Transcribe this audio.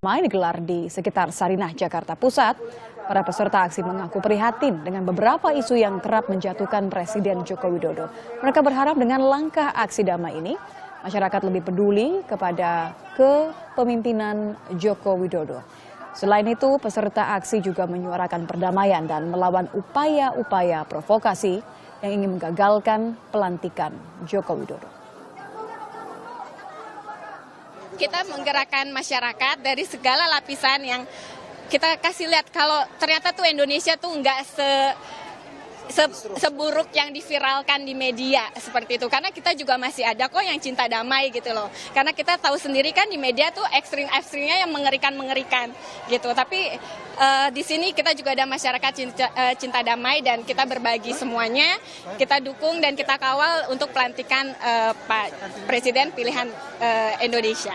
digelar di sekitar Sarinah, Jakarta Pusat. Para peserta aksi mengaku prihatin dengan beberapa isu yang kerap menjatuhkan Presiden Joko Widodo. Mereka berharap dengan langkah aksi damai ini, masyarakat lebih peduli kepada kepemimpinan Joko Widodo. Selain itu, peserta aksi juga menyuarakan perdamaian dan melawan upaya-upaya provokasi yang ingin menggagalkan pelantikan Joko Widodo. Kita menggerakkan masyarakat dari segala lapisan yang kita kasih lihat kalau ternyata tuh Indonesia tuh nggak seburuk yang diviralkan di media seperti itu. Karena kita juga masih ada kok yang cinta damai gitu loh. Karena kita tahu sendiri kan di media tuh ekstrim-ekstrimnya yang mengerikan-mengerikan gitu. Tapi di sini kita juga ada masyarakat cinta damai dan kita berbagi semuanya. Kita dukung dan kita kawal untuk pelantikan Pak Presiden pilihan Indonesia.